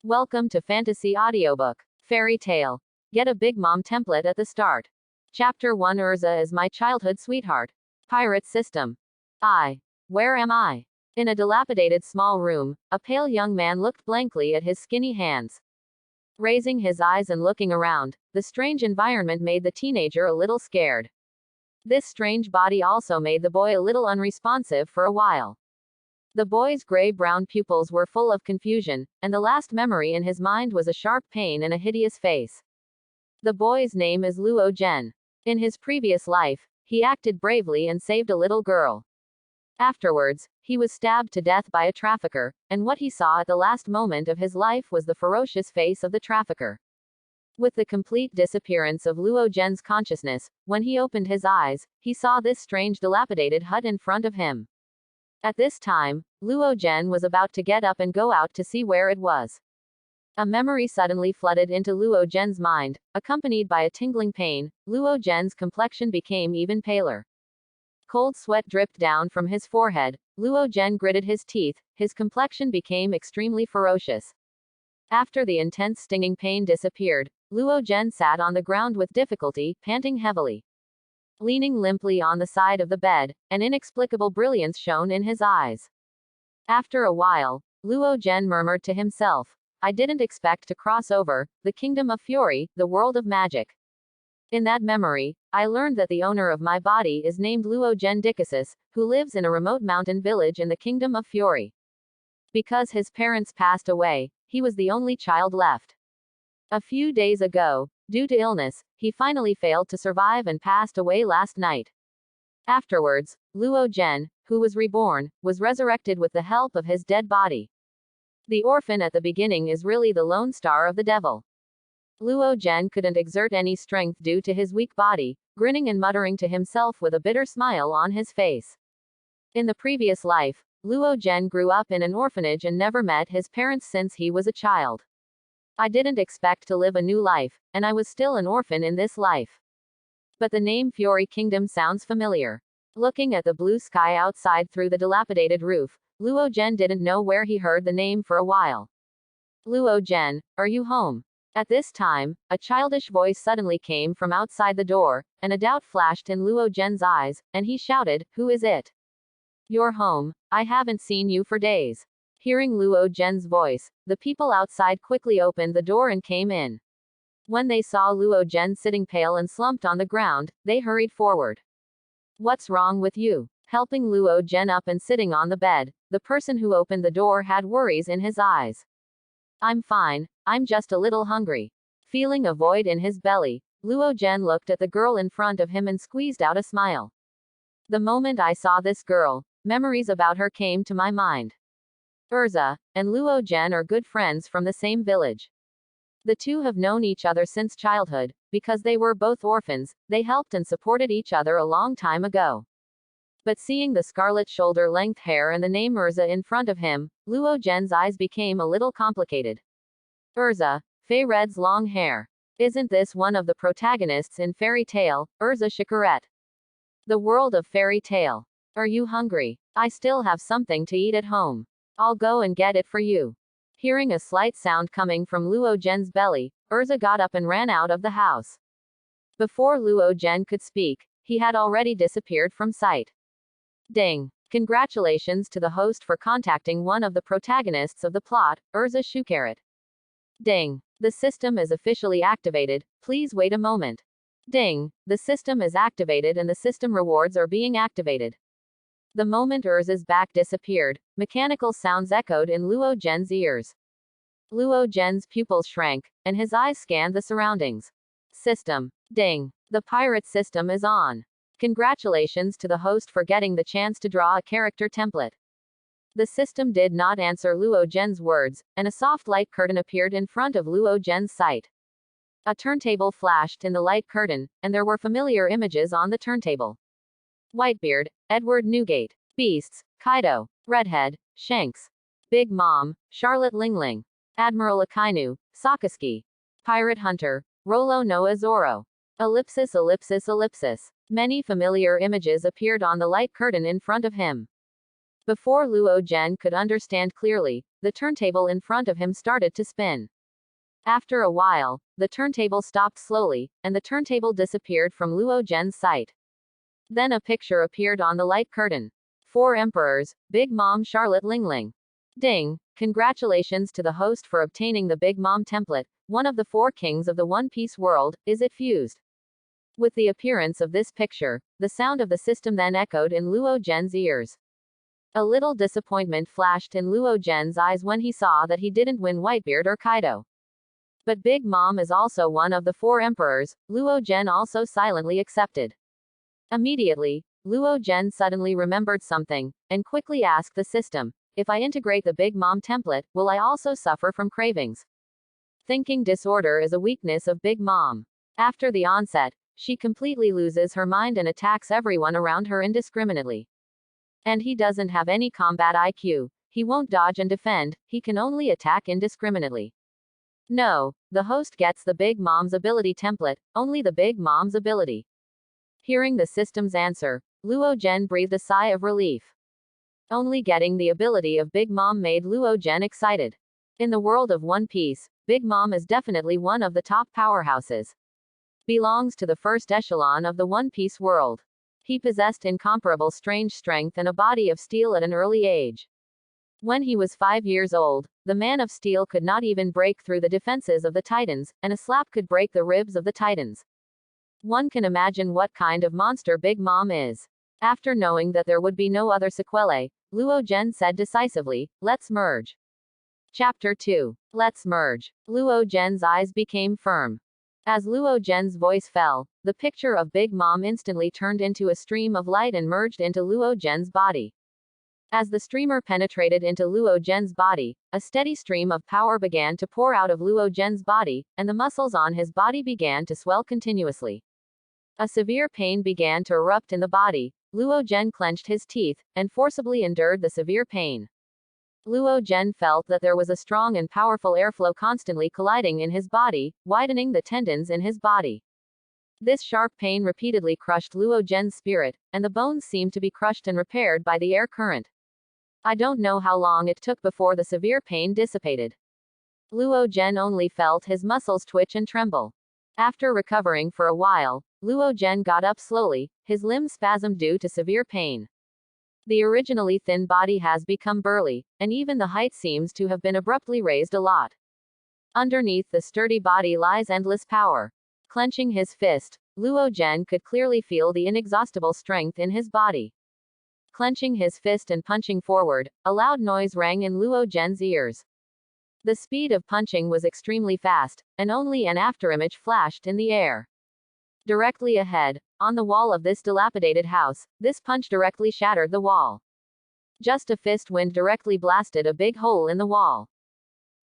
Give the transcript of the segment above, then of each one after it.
Welcome to Fantasy Audiobook. Fairy Tale. Get a Bigmom template at the start. Chapter 1 Urza is my childhood sweetheart. Pirate system. Where am I? In a dilapidated small room, a pale young man looked blankly at his skinny hands. Raising his eyes and looking around, the strange environment made the teenager a little scared. This strange body also made the boy a little unresponsive for a while. The boy's gray-brown pupils were full of confusion, and the last memory in his mind was a sharp pain and a hideous face. The boy's name is Luo Zhen. In his previous life, he acted bravely and saved a little girl. Afterwards, he was stabbed to death by a trafficker, and what he saw at the last moment of his life was the ferocious face of the trafficker. With the complete disappearance of Luo Zhen's consciousness, when he opened his eyes, he saw this strange dilapidated hut in front of him. At this time, Luo Zhen was about to get up and go out to see where it was. A memory suddenly flooded into Luo Zhen's mind, accompanied by a tingling pain. Luo Zhen's complexion became even paler. Cold sweat dripped down from his forehead. Luo Zhen gritted his teeth, his complexion became extremely ferocious. After the intense stinging pain disappeared, Luo Zhen sat on the ground with difficulty, panting heavily. Leaning limply on the side of the bed, an inexplicable brilliance shone in his eyes. After a while, Luo Zhen murmured to himself, I didn't expect to cross over the kingdom of fury, the world of magic. In that memory, I learned that the owner of my body is named Luo Zhen Dickasus, who lives in a remote mountain village in the kingdom of fury. Because his parents passed away, he was the only child left. A few days ago, due to illness, he finally failed to survive and passed away last night. Afterwards, Luo Zhen, who was reborn, was resurrected with the help of his dead body. The orphan at the beginning is really the lone star of the devil. Luo Zhen couldn't exert any strength due to his weak body, grinning and muttering to himself with a bitter smile on his face. In the previous life, Luo Zhen grew up in an orphanage and never met his parents since he was a child. I didn't expect to live a new life, and I was still an orphan in this life. But the name Fury Kingdom sounds familiar. Looking at the blue sky outside through the dilapidated roof, Luo Zhen didn't know where he heard the name for a while. Luo Zhen, are you home? At this time, a childish voice suddenly came from outside the door, and a doubt flashed in Luo Zhen's eyes, and he shouted, Who is it? You're home. I haven't seen you for days. Hearing Luo Zhen's voice, the people outside quickly opened the door and came in. When they saw Luo Zhen sitting pale and slumped on the ground, they hurried forward. What's wrong with you? Helping Luo Zhen up and sitting on the bed, the person who opened the door had worries in his eyes. I'm fine, I'm just a little hungry. Feeling a void in his belly, Luo Zhen looked at the girl in front of him and squeezed out a smile. The moment I saw this girl, memories about her came to my mind. Urza and Luo Zhen are good friends from the same village. The two have known each other since childhood, because they were both orphans, they helped and supported each other a long time ago. But seeing the scarlet shoulder-length hair and the name Urza in front of him, Luo Zhen's eyes became a little complicated. Urza, Fei Red's long hair. Isn't this one of the protagonists in Fairy Tale, Urza Chicorette? The world of Fairy Tale. Are you hungry? I still have something to eat at home. I'll go and get it for you. Hearing a slight sound coming from Luo Zhen's belly, Urza got up and ran out of the house. Before Luo Zhen could speak, he had already disappeared from sight. Ding! Congratulations to the host for contacting one of the protagonists of the plot, Urza Chicorette. Ding! The system is officially activated, please wait a moment. Ding! The system is activated and the system rewards are being activated. The moment Urza's back disappeared, mechanical sounds echoed in Luo Zhen's ears. Luo Zhen's pupils shrank, and his eyes scanned the surroundings. System. Ding. The pirate system is on. Congratulations to the host for getting the chance to draw a character template. The system did not answer Luo Zhen's words, and a soft light curtain appeared in front of Luo Zhen's sight. A turntable flashed in the light curtain, and there were familiar images on the turntable. Whitebeard, Edward Newgate, Beasts, Kaido, Redhead, Shanks, Bigmom, Charlotte Lingling, Admiral Akainu, Sakazuki, Pirate Hunter, Rolo no Azoro. Ellipsis ellipsis ellipsis. Many familiar images appeared on the light curtain in front of him. Before Luo Zhen could understand clearly, the turntable in front of him started to spin. After a while, the turntable stopped slowly, and the turntable disappeared from Luo Zhen's sight. Then a picture appeared on the light curtain. 4 emperors, Big Mom Charlotte Lingling. Ding! Congratulations to the host for obtaining the Big Mom template, one of the 4 kings of the One Piece world. Is it fused? With the appearance of this picture, the sound of the system then echoed in Luo Zhen's ears. A little disappointment flashed in Luo Zhen's eyes when he saw that he didn't win Whitebeard or Kaido. But Big Mom is also one of the 4 emperors. Luo Zhen also silently accepted. Immediately, Luo Zhen suddenly remembered something, and quickly asked the system, if I integrate the Big Mom template, will I also suffer from cravings? Thinking disorder is a weakness of Big Mom. After the onset, she completely loses her mind and attacks everyone around her indiscriminately. And he doesn't have any combat IQ, he won't dodge and defend, he can only attack indiscriminately. No, the host gets the Big Mom's ability template, only the Big Mom's ability. Hearing the system's answer, Luo Zhen breathed a sigh of relief. Only getting the ability of Big Mom made Luo Zhen excited. In the world of One Piece, Big Mom is definitely one of the top powerhouses. Belongs to the first echelon of the One Piece world. He possessed incomparable strange strength and a body of steel at an early age. When he was 5 years old, the man of steel could not even break through the defenses of the Titans, and a slap could break the ribs of the Titans. One can imagine what kind of monster Big Mom is. After knowing that there would be no other sequelae, Luo Zhen said decisively, let's merge. Chapter 2. Let's merge. Luo Zhen's eyes became firm. As Luo Zhen's voice fell, the picture of Big Mom instantly turned into a stream of light and merged into Luo Zhen's body. As the streamer penetrated into Luo Zhen's body, a steady stream of power began to pour out of Luo Zhen's body, and the muscles on his body began to swell continuously. A severe pain began to erupt in the body. Luo Zhen clenched his teeth, and forcibly endured the severe pain. Luo Zhen felt that there was a strong and powerful airflow constantly colliding in his body, widening the tendons in his body. This sharp pain repeatedly crushed Luo Zhen's spirit, and the bones seemed to be crushed and repaired by the air current. I don't know how long it took before the severe pain dissipated. Luo Zhen only felt his muscles twitch and tremble. After recovering for a while, Luo Zhen got up slowly, his limbs spasmed due to severe pain. The originally thin body has become burly, and even the height seems to have been abruptly raised a lot. Underneath the sturdy body lies endless power. Clenching his fist, Luo Zhen could clearly feel the inexhaustible strength in his body. Clenching his fist and punching forward, a loud noise rang in Luo Zhen's ears. The speed of punching was extremely fast, and only an afterimage flashed in the air. Directly ahead, on the wall of this dilapidated house, this punch directly shattered the wall. Just a fist wind directly blasted a big hole in the wall.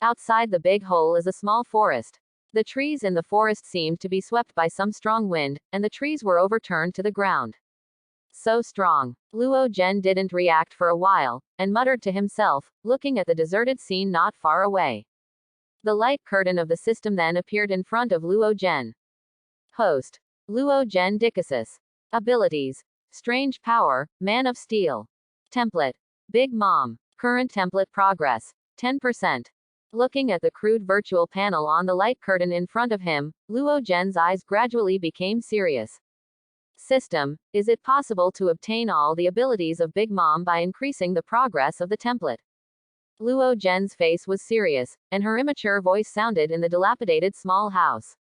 Outside the big hole is a small forest. The trees in the forest seemed to be swept by some strong wind, and the trees were overturned to the ground. So strong. Luo Zhen didn't react for a while, and muttered to himself, looking at the deserted scene not far away. The light curtain of the system then appeared in front of Luo Zhen. Host. Luo Zhen Dickasus. Abilities. Strange Power, Man of Steel. Template. Big Mom. Current template progress. 10%. Looking at the crude virtual panel on the light curtain in front of him, Luo Zhen's eyes gradually became serious. System, is it possible to obtain all the abilities of Big Mom by increasing the progress of the template? Luo Zhen's face was serious, and her immature voice sounded in the dilapidated small house.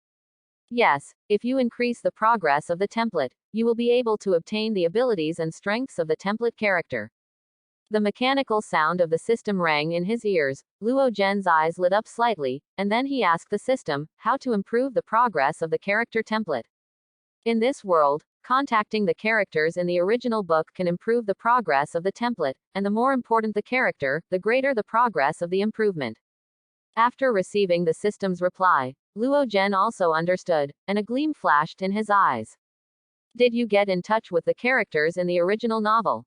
Yes, if you increase the progress of the template, you will be able to obtain the abilities and strengths of the template character. The mechanical sound of the system rang in his ears. Luo Zhen's eyes lit up slightly, and then he asked the system how to improve the progress of the character template. In this world, contacting the characters in the original book can improve the progress of the template, and the more important the character, the greater the progress of the improvement. After receiving the system's reply, Luo Zhen also understood, and a gleam flashed in his eyes. Did you get in touch with the characters in the original novel?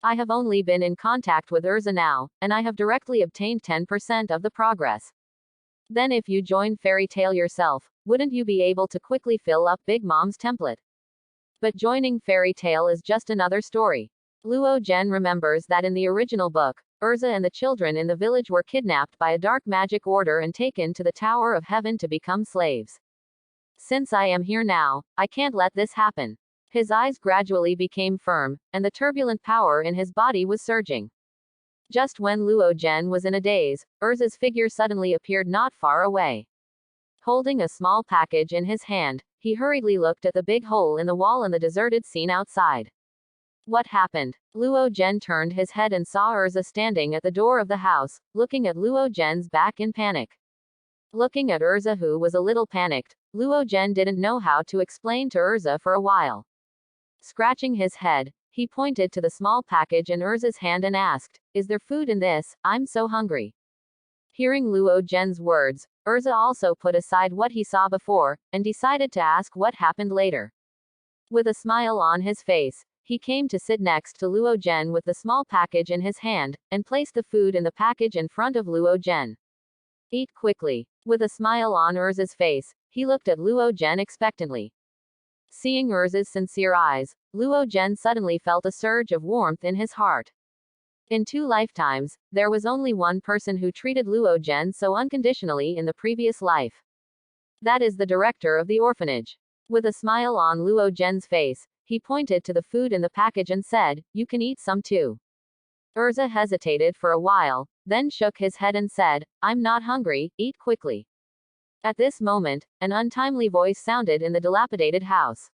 I have only been in contact with Urza now, and I have directly obtained 10% of the progress. Then if you join Fairy Tail yourself, wouldn't you be able to quickly fill up Big Mom's template? But joining Fairy Tail is just another story. Luo Zhen remembers that in the original book, Urza and the children in the village were kidnapped by a dark magic order and taken to the Tower of Heaven to become slaves. Since I am here now, I can't let this happen. His eyes gradually became firm, and the turbulent power in his body was surging. Just when Luo Zhen was in a daze, Urza's figure suddenly appeared not far away. Holding a small package in his hand, he hurriedly looked at the big hole in the wall and the deserted scene outside. What happened? Luo Zhen turned his head and saw Urza standing at the door of the house, looking at Luo Zhen's back in panic. Looking at Urza, who was a little panicked, Luo Zhen didn't know how to explain to Urza for a while. Scratching his head, he pointed to the small package in Urza's hand and asked, "Is there food in this? I'm so hungry." Hearing Luo Zhen's words, Urza also put aside what he saw before, and decided to ask what happened later. With a smile on his face, he came to sit next to Luo Zhen with the small package in his hand, and placed the food in the package in front of Luo Zhen. "Eat quickly." With a smile on Urza's face, he looked at Luo Zhen expectantly. Seeing Urza's sincere eyes, Luo Zhen suddenly felt a surge of warmth in his heart. In 2 lifetimes, there was only one person who treated Luo Zhen so unconditionally in the previous life. That is the director of the orphanage. With a smile on Luo Zhen's face, he pointed to the food in the package and said, "You can eat some too." Urza hesitated for a while, then shook his head and said, "I'm not hungry, eat quickly." At this moment, an untimely voice sounded in the dilapidated house.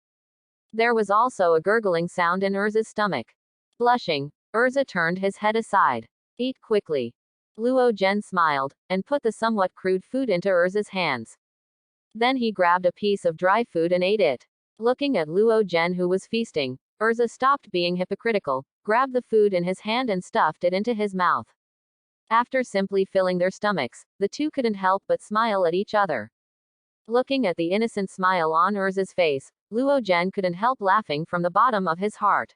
There was also a gurgling sound in Urza's stomach. Blushing, Urza turned his head aside. "Eat quickly." Luo Zhen smiled, and put the somewhat crude food into Urza's hands. Then he grabbed a piece of dry food and ate it. Looking at Luo Zhen, who was feasting, Urza stopped being hypocritical, grabbed the food in his hand and stuffed it into his mouth. After simply filling their stomachs, the two couldn't help but smile at each other. Looking at the innocent smile on Urza's face, Luo Zhen couldn't help laughing from the bottom of his heart.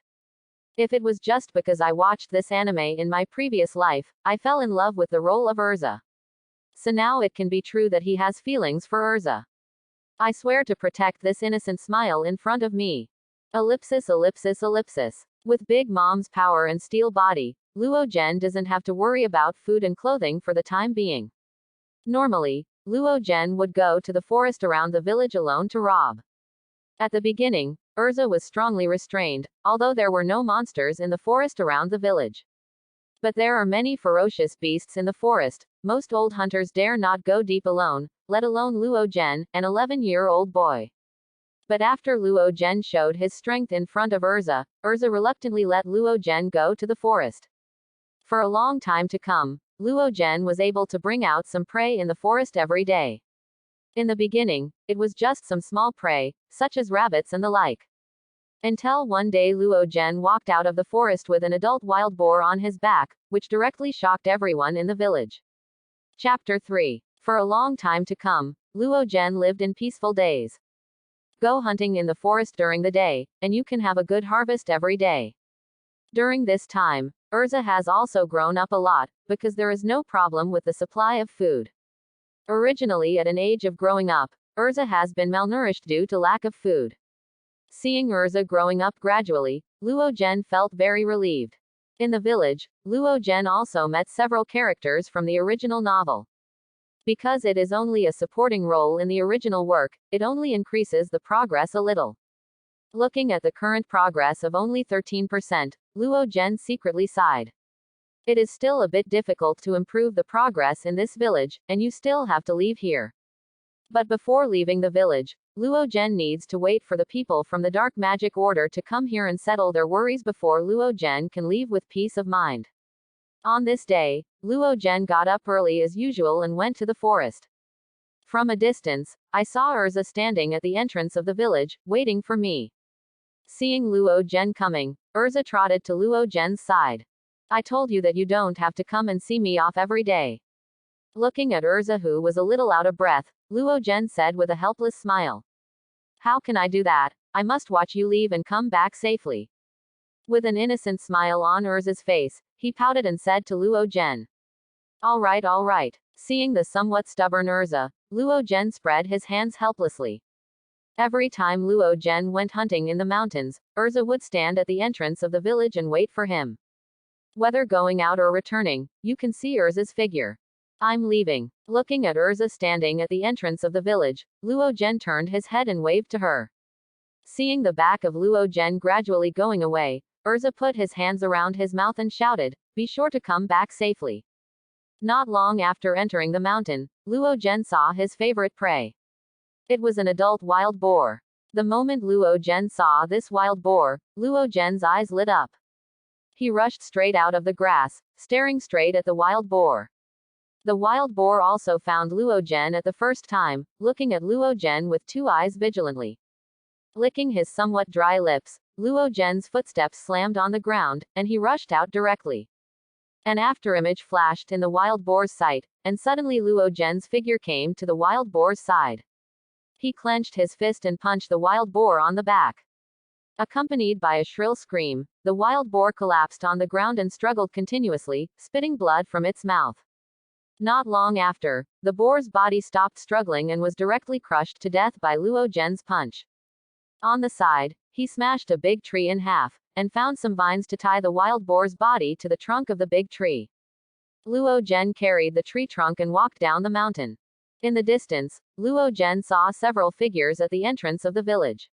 If it was just because I watched this anime in my previous life, I fell in love with the role of Urza. So now it can be true that he has feelings for Urza. I swear to protect this innocent smile in front of me. Ellipsis ellipsis ellipsis. With Big Mom's power and steel body, Luo Zhen doesn't have to worry about food and clothing for the time being. Normally, Luo Zhen would go to the forest around the village alone to rob. At the beginning, Urza was strongly restrained, although there were no monsters in the forest around the village. But there are many ferocious beasts in the forest. Most old hunters dare not go deep alone, let alone Luo Zhen, an 11-year-old boy. But after Luo Zhen showed his strength in front of Urza, Urza reluctantly let Luo Zhen go to the forest. For a long time to come, Luo Zhen was able to bring out some prey in the forest every day. In the beginning, it was just some small prey, such as rabbits and the like. Until one day Luo Zhen walked out of the forest with an adult wild boar on his back, which directly shocked everyone in the village. Chapter 3. For a long time to come, Luo Zhen lived in peaceful days. Go hunting in the forest during the day, and you can have a good harvest every day. During this time, Urza has also grown up a lot, because there is no problem with the supply of food. Originally at an age of growing up, Urza has been malnourished due to lack of food. Seeing Urza growing up gradually, Luo Zhen felt very relieved. In the village, Luo Zhen also met several characters from the original novel. Because it is only a supporting role in the original work, it only increases the progress a little. Looking at the current progress of only 13%, Luo Zhen secretly sighed. It is still a bit difficult to improve the progress in this village, and you still have to leave here. But before leaving the village, Luo Zhen needs to wait for the people from the Dark Magic Order to come here and settle their worries before Luo Zhen can leave with peace of mind. On this day, Luo Zhen got up early as usual and went to the forest. From a distance, I saw Urza standing at the entrance of the village, waiting for me. Seeing Luo Zhen coming, Urza trotted to Luo Zhen's side. "I told you that you don't have to come and see me off every day." Looking at Urza, who was a little out of breath, Luo Zhen said with a helpless smile. "How can I do that? I must watch you leave and come back safely." With an innocent smile on Urza's face, he pouted and said to Luo Zhen. All right. Seeing the somewhat stubborn Urza, Luo Zhen spread his hands helplessly. Every time Luo Zhen went hunting in the mountains, Urza would stand at the entrance of the village and wait for him. Whether going out or returning, you can see Urza's figure. I'm leaving. Looking at Urza standing at the entrance of the village, Luo Zhen turned his head and waved to her. Seeing the back of Luo Zhen gradually going away, Urza put his hands around his mouth and shouted, "Be sure to come back safely." Not long after entering the mountain, Luo Zhen saw his favorite prey. It was an adult wild boar. The moment Luo Zhen saw this wild boar, Luo Zhen's eyes lit up. He rushed straight out of the grass, staring straight at the wild boar. The wild boar also found Luo Zhen at the first time, looking at Luo Zhen with two eyes vigilantly. Licking his somewhat dry lips, Luo Zhen's footsteps slammed on the ground, and he rushed out directly. An afterimage flashed in the wild boar's sight, and suddenly Luo Zhen's figure came to the wild boar's side. He clenched his fist and punched the wild boar on the back. Accompanied by a shrill scream, the wild boar collapsed on the ground and struggled continuously, spitting blood from its mouth. Not long after, the boar's body stopped struggling and was directly crushed to death by Luo Zhen's punch. On the side, he smashed a big tree in half, and found some vines to tie the wild boar's body to the trunk of the big tree. Luo Zhen carried the tree trunk and walked down the mountain. In the distance, Luo Zhen saw several figures at the entrance of the village.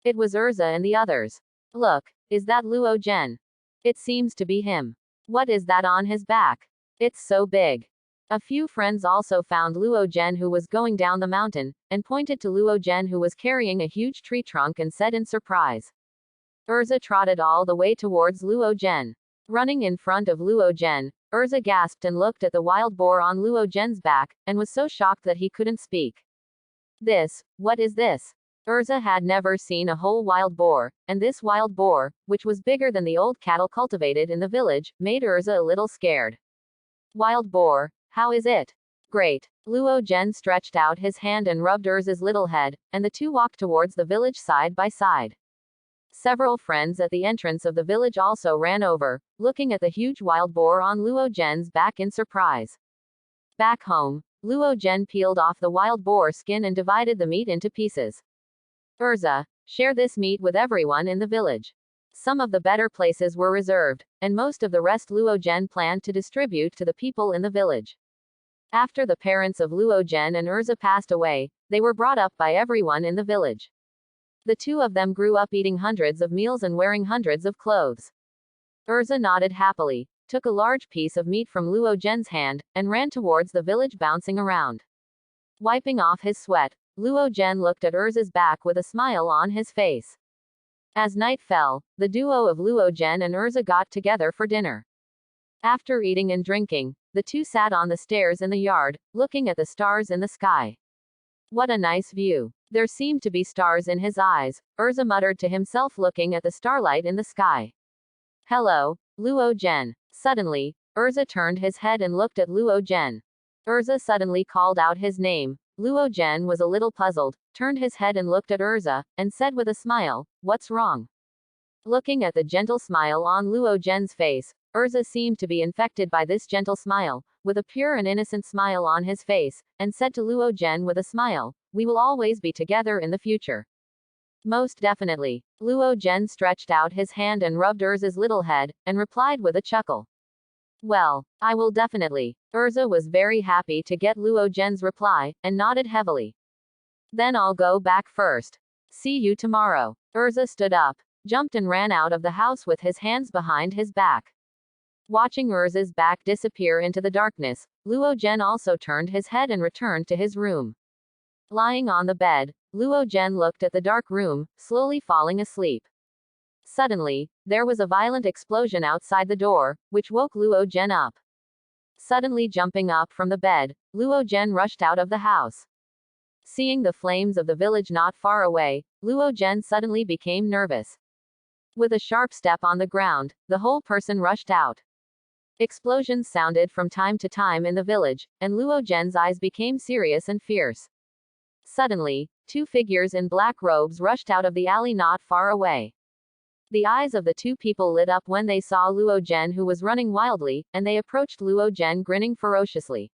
It was Urza and the others. Look, is that Luo Zhen? It seems to be him. What is that on his back? It's so big. A few friends also found Luo Zhen who was going down the mountain, and pointed to Luo Zhen who was carrying a huge tree trunk and said in surprise. Urza trotted all the way towards Luo Zhen. Running in front of Luo Zhen, Urza gasped and looked at the wild boar on Luo Zhen's back, and was so shocked that he couldn't speak. What is this? Urza had never seen a whole wild boar, and this wild boar, which was bigger than the old cattle cultivated in the village, made Urza a little scared. Wild boar, how is it? Great. Luo Zhen stretched out his hand and rubbed Urza's little head, and the two walked towards the village side by side. Several friends at the entrance of the village also ran over, looking at the huge wild boar on Luo Zhen's back in surprise. Back home, Luo Zhen peeled off the wild boar skin and divided the meat into pieces. Urza, share this meat with everyone in the village. Some of the better places were reserved, and most of the rest Luo Zhen planned to distribute to the people in the village. After the parents of Luo Zhen and Urza passed away, they were brought up by everyone in the village. The two of them grew up eating hundreds of meals and wearing hundreds of clothes. Urza nodded happily, took a large piece of meat from Luo Zhen's hand, and ran towards the village bouncing around. Wiping off his sweat, Luo Zhen looked at Urza's back with a smile on his face. As night fell, the duo of Luo Zhen and Urza got together for dinner. After eating and drinking, the two sat on the stairs in the yard, looking at the stars in the sky. What a nice view. There seemed to be stars in his eyes, Urza muttered to himself looking at the starlight in the sky. Hello, Luo Zhen. Suddenly, Urza turned his head and looked at Luo Zhen. Urza suddenly called out his name. Luo Zhen was a little puzzled, turned his head and looked at Urza, and said with a smile, "What's wrong?" Looking at the gentle smile on Luo Zhen's face, Urza seemed to be infected by this gentle smile, with a pure and innocent smile on his face, and said to Luo Zhen with a smile, "We will always be together in the future." Most definitely. Luo Zhen stretched out his hand and rubbed Urza's little head, and replied with a chuckle. Well, I will definitely. Urza was very happy to get Luo Zhen's reply, and nodded heavily. Then I'll go back first. See you tomorrow. Urza stood up, jumped and ran out of the house with his hands behind his back. Watching Urza's back disappear into the darkness, Luo Zhen also turned his head and returned to his room. Lying on the bed, Luo Zhen looked at the dark room, slowly falling asleep. Suddenly, there was a violent explosion outside the door, which woke Luo Zhen up. Suddenly jumping up from the bed, Luo Zhen rushed out of the house. Seeing the flames of the village not far away, Luo Zhen suddenly became nervous. With a sharp step on the ground, the whole person rushed out. Explosions sounded from time to time in the village, and Luo Zhen's eyes became serious and fierce. Suddenly, two figures in black robes rushed out of the alley not far away. The eyes of the two people lit up when they saw Luo Zhen who was running wildly, and they approached Luo Zhen grinning ferociously.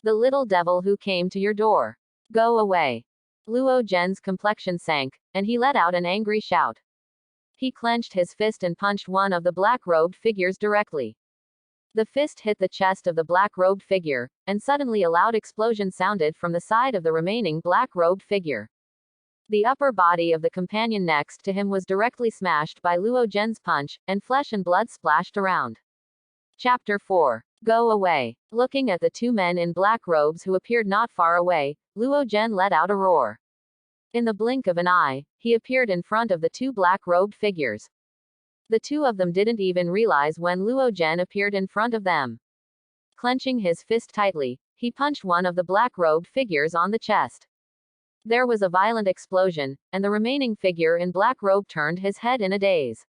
The little devil who came to your door. Go away. Luo Zhen's complexion sank, and he let out an angry shout. He clenched his fist and punched one of the black-robed figures directly. The fist hit the chest of the black-robed figure, and suddenly a loud explosion sounded from the side of the remaining black-robed figure. The upper body of the companion next to him was directly smashed by Luo Zhen's punch, and flesh and blood splashed around. Chapter 4. Go away. Looking at the two men in black robes who appeared not far away, Luo Zhen let out a roar. In the blink of an eye, he appeared in front of the two black-robed figures. The two of them didn't even realize when Luo Zhen appeared in front of them. Clenching his fist tightly, he punched one of the black-robed figures on the chest. There was a violent explosion, and the remaining figure in black robe turned his head in a daze.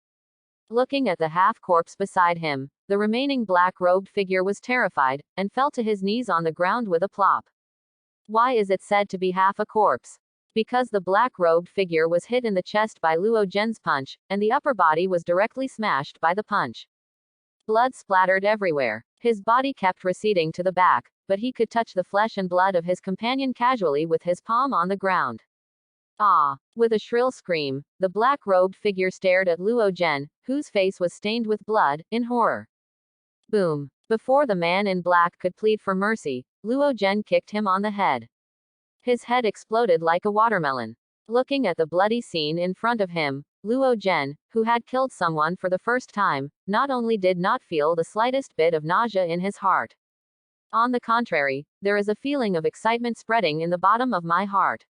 Looking at the half-corpse beside him, the remaining black-robed figure was terrified, and fell to his knees on the ground with a plop. Why is it said to be half a corpse? Because the black-robed figure was hit in the chest by Luo Zhen's punch, and the upper body was directly smashed by the punch. Blood splattered everywhere. His body kept receding to the back, but he could touch the flesh and blood of his companion casually with his palm on the ground. Ah! With a shrill scream, the black-robed figure stared at Luo Zhen, whose face was stained with blood, in horror. Boom! Before the man in black could plead for mercy, Luo Zhen kicked him on the head. His head exploded like a watermelon. Looking at the bloody scene in front of him, Luo Zhen, who had killed someone for the first time, not only did not feel the slightest bit of nausea in his heart. On the contrary, there is a feeling of excitement spreading in the bottom of my heart.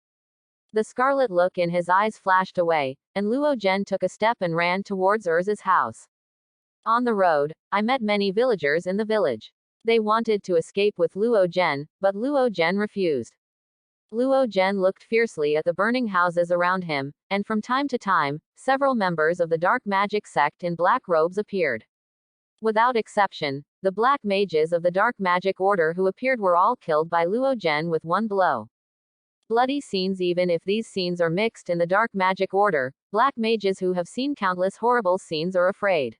The scarlet look in his eyes flashed away, and Luo Zhen took a step and ran towards Erza's house. On the road, I met many villagers in the village. They wanted to escape with Luo Zhen, but Luo Zhen refused. Luo Zhen looked fiercely at the burning houses around him, and from time to time, several members of the dark magic sect in black robes appeared. Without exception, the black mages of the dark magic order who appeared were all killed by Luo Zhen with one blow. Bloody scenes. Even if these scenes are mixed in the dark magic order, black mages who have seen countless horrible scenes are afraid.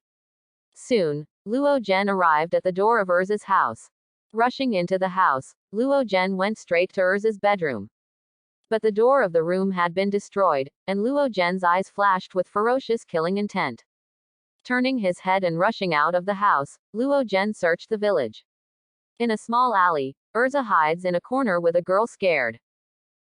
Soon, Luo Zhen arrived at the door of Erza's house. Rushing into the house, Luo Zhen went straight to Erza's bedroom. But the door of the room had been destroyed, and Luo Zhen's eyes flashed with ferocious killing intent. Turning his head and rushing out of the house, Luo Zhen searched the village. In a small alley, Erza hides in a corner with a girl scared.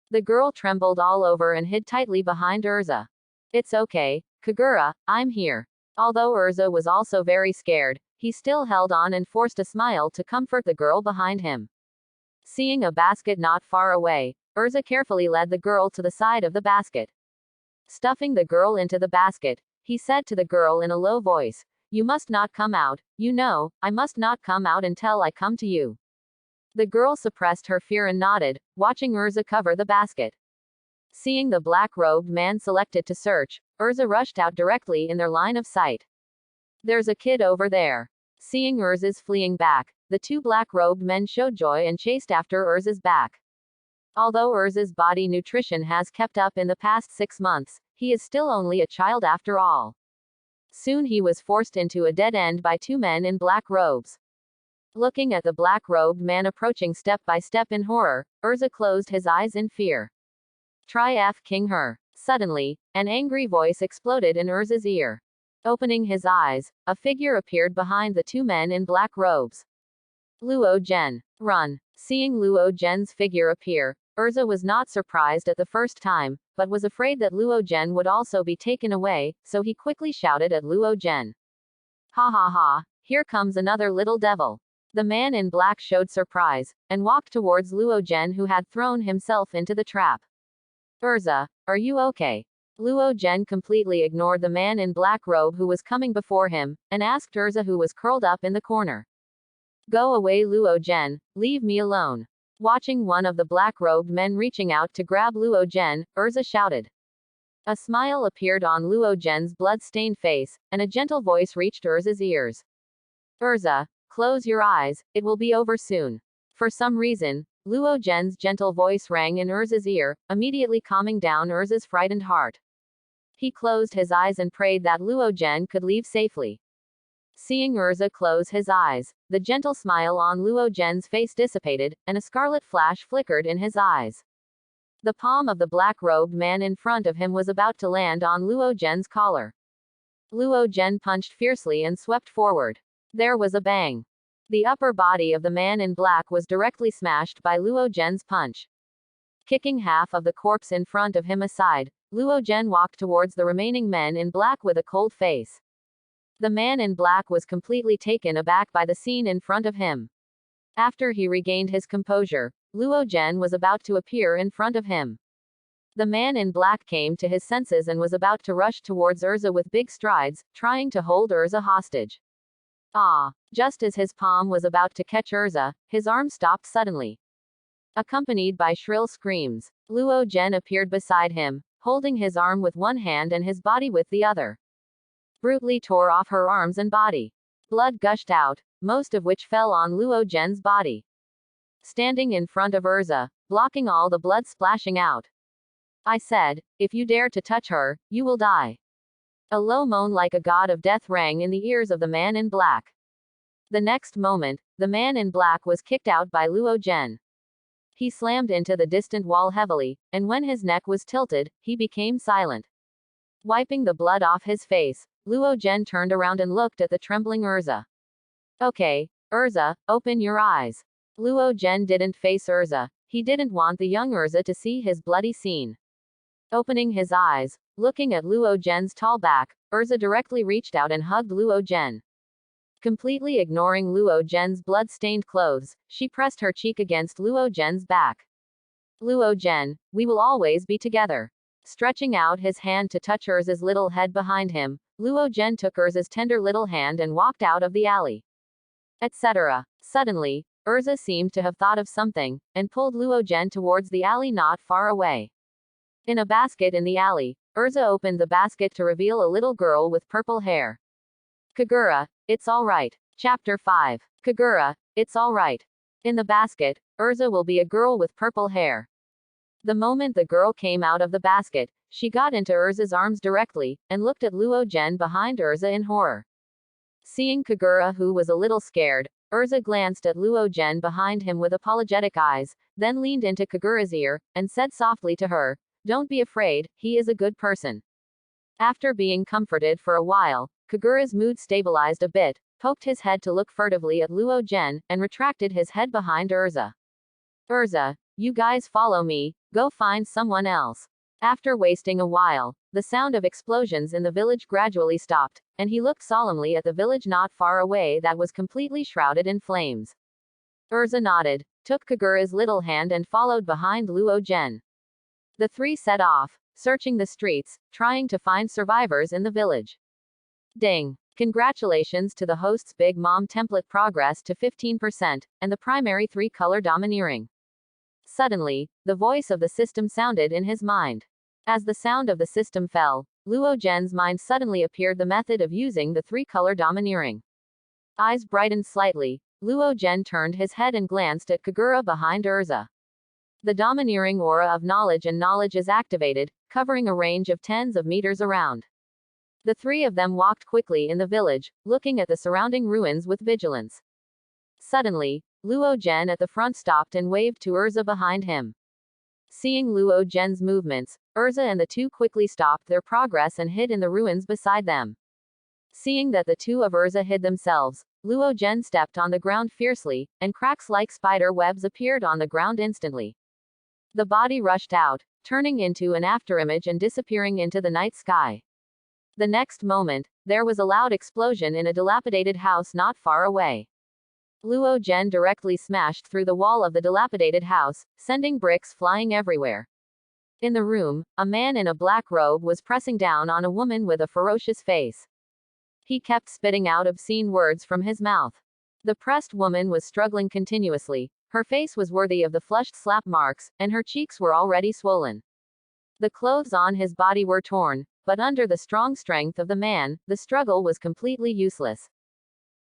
The girl trembled all over and hid tightly behind Erza. It's okay, Kagura, I'm here. Although Erza was also very scared, he still held on and forced a smile to comfort the girl behind him. Seeing a basket not far away, Erza carefully led the girl to the side of the basket. Stuffing the girl into the basket, he said to the girl in a low voice, "You must not come out, you know, I must not come out until I come to you." The girl suppressed her fear and nodded, watching Erza cover the basket. Seeing the black-robed man selected to search, Erza rushed out directly in their line of sight. There's a kid over there. Seeing Erza's fleeing back, the two black-robed men showed joy and chased after Erza's back. Although Erza's body nutrition has kept up in the past 6 months, he is still only a child after all. Soon he was forced into a dead end by two men in black robes. Looking at the black-robed man approaching step by step in horror, Erza closed his eyes in fear. Try F King her. Suddenly, an angry voice exploded in Erza's ear. Opening his eyes, a figure appeared behind the two men in black robes. Luo Zhen. Run. Seeing Luo Zhen's figure appear, Erza was not surprised at the first time, but was afraid that Luo Zhen would also be taken away, so he quickly shouted at Luo Zhen. Ha ha ha, here comes another little devil. The man in black showed surprise, and walked towards Luo Zhen, who had thrown himself into the trap. Erza, are you okay? Luo Zhen completely ignored the man in black robe who was coming before him, and asked Erza, who was curled up in the corner. Go away, Luo Zhen, leave me alone. Watching one of the black-robed men reaching out to grab Luo Zhen, Erza shouted. A smile appeared on Luo Zhen's blood-stained face, and a gentle voice reached Erza's ears. Erza, close your eyes, it will be over soon. For some reason, Luo Zhen's gentle voice rang in Erza's ear, immediately calming down Erza's frightened heart. He closed his eyes and prayed that Luo Zhen could leave safely. Seeing Erza close his eyes, the gentle smile on Luo Zhen's face dissipated, and a scarlet flash flickered in his eyes. The palm of the black-robed man in front of him was about to land on Luo Zhen's collar. Luo Zhen punched fiercely and swept forward. There was a bang. The upper body of the man in black was directly smashed by Luo Zhen's punch. Kicking half of the corpse in front of him aside, Luo Zhen walked towards the remaining men in black with a cold face. The man in black was completely taken aback by the scene in front of him. After he regained his composure, Luo Zhen was about to appear in front of him. The man in black came to his senses and was about to rush towards Urza with big strides, trying to hold Urza hostage. Just as his palm was about to catch Urza, his arm stopped suddenly. Accompanied by shrill screams, Luo Zhen appeared beside him, holding his arm with one hand and his body with the other. Brutally tore off her arms and body. Blood gushed out, most of which fell on Luo Zhen's body. Standing in front of Urza, blocking all the blood splashing out. I said, if you dare to touch her, you will die. A low moan like a god of death rang in the ears of the man in black. The next moment, the man in black was kicked out by Luo Zhen. He slammed into the distant wall heavily, and when his neck was tilted, he became silent. Wiping the blood off his face, Luo Zhen turned around and looked at the trembling Urza. Okay, Urza, open your eyes. Luo Zhen didn't face Urza. He didn't want the young Urza to see his bloody scene. Opening his eyes, looking at Luo Zhen's tall back, Urza directly reached out and hugged Luo Zhen. Completely ignoring Luo Zhen's blood-stained clothes, she pressed her cheek against Luo Zhen's back. Luo Zhen, we will always be together. Stretching out his hand to touch Urza's little head behind him, Luo Zhen took Urza's tender little hand and walked out of the alley. Etc. Suddenly, Urza seemed to have thought of something, and pulled Luo Zhen towards the alley not far away. In a basket in the alley, Urza opened the basket to reveal a little girl with purple hair. Kagura, it's alright. Chapter 5. Kagura, it's alright. In the basket, Urza will be a girl with purple hair. The moment the girl came out of the basket, she got into Urza's arms directly, and looked at Luo Zhen behind Urza in horror. Seeing Kagura, who was a little scared, Urza glanced at Luo Zhen behind him with apologetic eyes, then leaned into Kagura's ear, and said softly to her, don't be afraid, he is a good person. After being comforted for a while, Kagura's mood stabilized a bit, poked his head to look furtively at Luo Zhen, and retracted his head behind Urza. Urza, you guys follow me, go find someone else. After wasting a while, the sound of explosions in the village gradually stopped, and he looked solemnly at the village not far away that was completely shrouded in flames. Urza nodded, took Kagura's little hand and followed behind Luo Zhen. The three set off, searching the streets, trying to find survivors in the village. Ding! Congratulations to the host's Bigmom template progress to 15%, and the primary 3-color domineering. Suddenly, the voice of the system sounded in his mind. As the sound of the system fell, Luo Zhen's mind suddenly appeared the method of using the 3-color domineering. Eyes brightened slightly, Luo Zhen turned his head and glanced at Kagura behind Urza. The domineering aura of knowledge and knowledge is activated, covering a range of tens of meters around. The three of them walked quickly in the village, looking at the surrounding ruins with vigilance. Suddenly, Luo Zhen at the front stopped and waved to Urza behind him. Seeing Luo Zhen's movements, Urza and the two quickly stopped their progress and hid in the ruins beside them. Seeing that the two of Urza hid themselves, Luo Zhen stepped on the ground fiercely, and cracks like spider webs appeared on the ground instantly. The body rushed out, turning into an afterimage and disappearing into the night sky. The next moment, there was a loud explosion in a dilapidated house not far away. Luo Zhen directly smashed through the wall of the dilapidated house, sending bricks flying everywhere. In the room, a man in a black robe was pressing down on a woman with a ferocious face. He kept spitting out obscene words from his mouth. The pressed woman was struggling continuously. Her face was worthy of the flushed slap marks, and her cheeks were already swollen. The clothes on his body were torn, but under the strong strength of the man, the struggle was completely useless.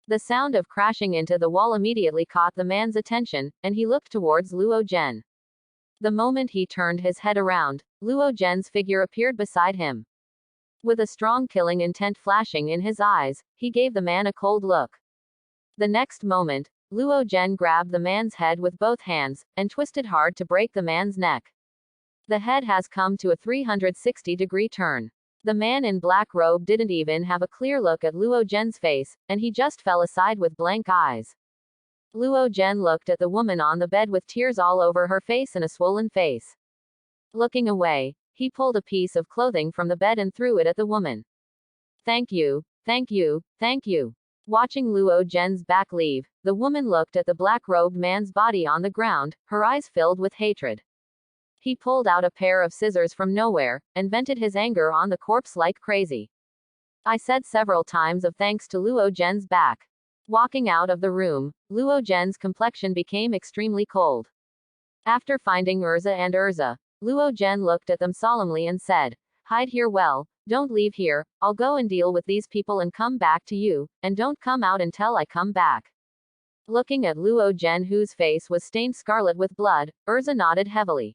The sound of crashing into the wall immediately caught the man's attention, and he looked towards Luo Zhen. The moment he turned his head around, Luo Zhen's figure appeared beside him. With a strong killing intent flashing in his eyes, he gave the man a cold look. The next moment, Luo Zhen grabbed the man's head with both hands, and twisted hard to break the man's neck. The head has come to a 360-degree turn. The man in black robe didn't even have a clear look at Luo Zhen's face, and he just fell aside with blank eyes. Luo Zhen looked at the woman on the bed with tears all over her face and a swollen face. Looking away, he pulled a piece of clothing from the bed and threw it at the woman. Thank you, thank you, thank you. Watching Luo Zhen's back leave, the woman looked at the black-robed man's body on the ground, her eyes filled with hatred. He pulled out a pair of scissors from nowhere, and vented his anger on the corpse like crazy. I said several times of thanks to Luo Zhen's back. Walking out of the room, Luo Zhen's complexion became extremely cold. After finding Urza and Urza, Luo Zhen looked at them solemnly and said, hide here well, don't leave here, I'll go and deal with these people and come back to you, and don't come out until I come back. Looking at Luo Zhen whose face was stained scarlet with blood, Urza nodded heavily.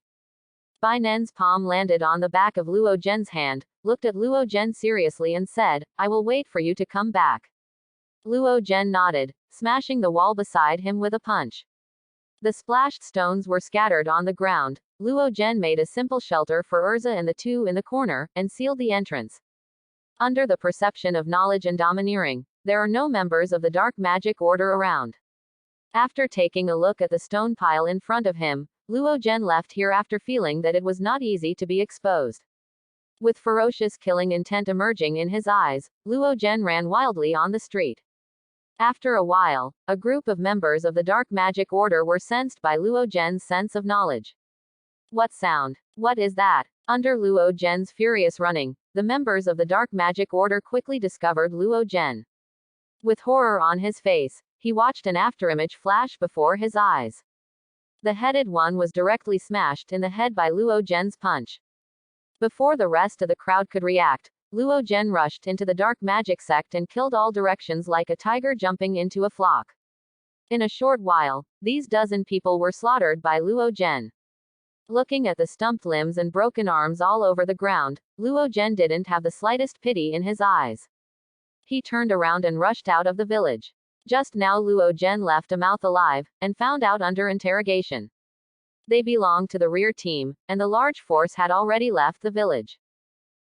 Bai Nen's palm landed on the back of Luo Zhen's hand, looked at Luo Zhen seriously and said, I will wait for you to come back. Luo Zhen nodded, smashing the wall beside him with a punch. The splashed stones were scattered on the ground. Luo Zhen made a simple shelter for Urza and the two in the corner, and sealed the entrance. Under the perception of knowledge and domineering, there are no members of the dark magic order around. After taking a look at the stone pile in front of him, Luo Zhen left here after feeling that it was not easy to be exposed. With ferocious killing intent emerging in his eyes, Luo Zhen ran wildly on the street. After a while, a group of members of the dark magic order were sensed by Luo Zhen's sense of knowledge. What sound? What is that? Under Luo Zhen's furious running, the members of the dark magic order quickly discovered Luo Zhen. With horror on his face, he watched an afterimage flash before his eyes. The headed one was directly smashed in the head by Luo Zhen's punch. Before the rest of the crowd could react, Luo Zhen rushed into the dark magic sect and killed all directions like a tiger jumping into a flock. In a short while, these dozen people were slaughtered by Luo Zhen. Looking at the stumped limbs and broken arms all over the ground, Luo Zhen didn't have the slightest pity in his eyes. He turned around and rushed out of the village. Just now Luo Zhen left a mouth alive, and found out under interrogation. They belonged to the rear team, and the large force had already left the village.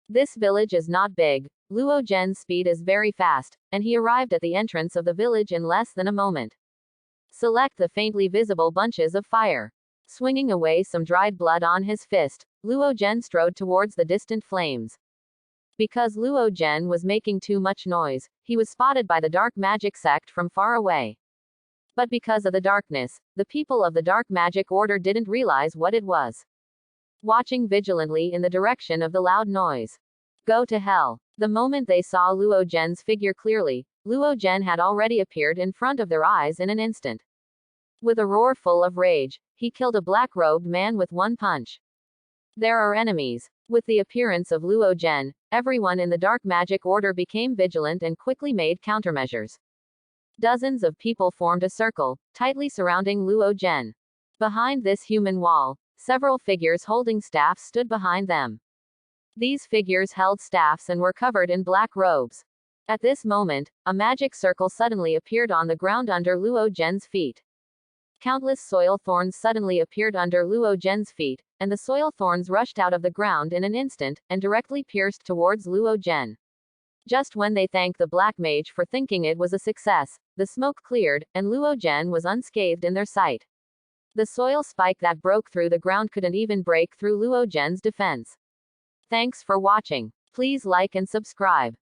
This village is not big, Luo Zhen's speed is very fast, and he arrived at the entrance of the village in less than a moment. Select the faintly visible bunches of fire. Swinging away some dried blood on his fist, Luo Zhen strode towards the distant flames. Because Luo Zhen was making too much noise, he was spotted by the dark magic sect from far away. But because of the darkness, the people of the dark magic order didn't realize what it was. Watching vigilantly in the direction of the loud noise. Go to hell. The moment they saw Luo Zhen's figure clearly, Luo Zhen had already appeared in front of their eyes in an instant. With a roar full of rage, he killed a black-robed man with one punch. There are enemies. With the appearance of Luo Zhen, everyone in the dark magic order became vigilant and quickly made countermeasures. Dozens of people formed a circle, tightly surrounding Luo Zhen. Behind this human wall, several figures holding staffs stood behind them. These figures held staffs and were covered in black robes. At this moment, a magic circle suddenly appeared on the ground under Luo Zhen's feet. Countless soil thorns suddenly appeared under Luo Zhen's feet, and the soil thorns rushed out of the ground in an instant, and directly pierced towards Luo Zhen. Just when they thanked the black mage for thinking it was a success, the smoke cleared, and Luo Zhen was unscathed in their sight. The soil spike that broke through the ground couldn't even break through Luo Zhen's defense. Thanks for watching. Please like and subscribe.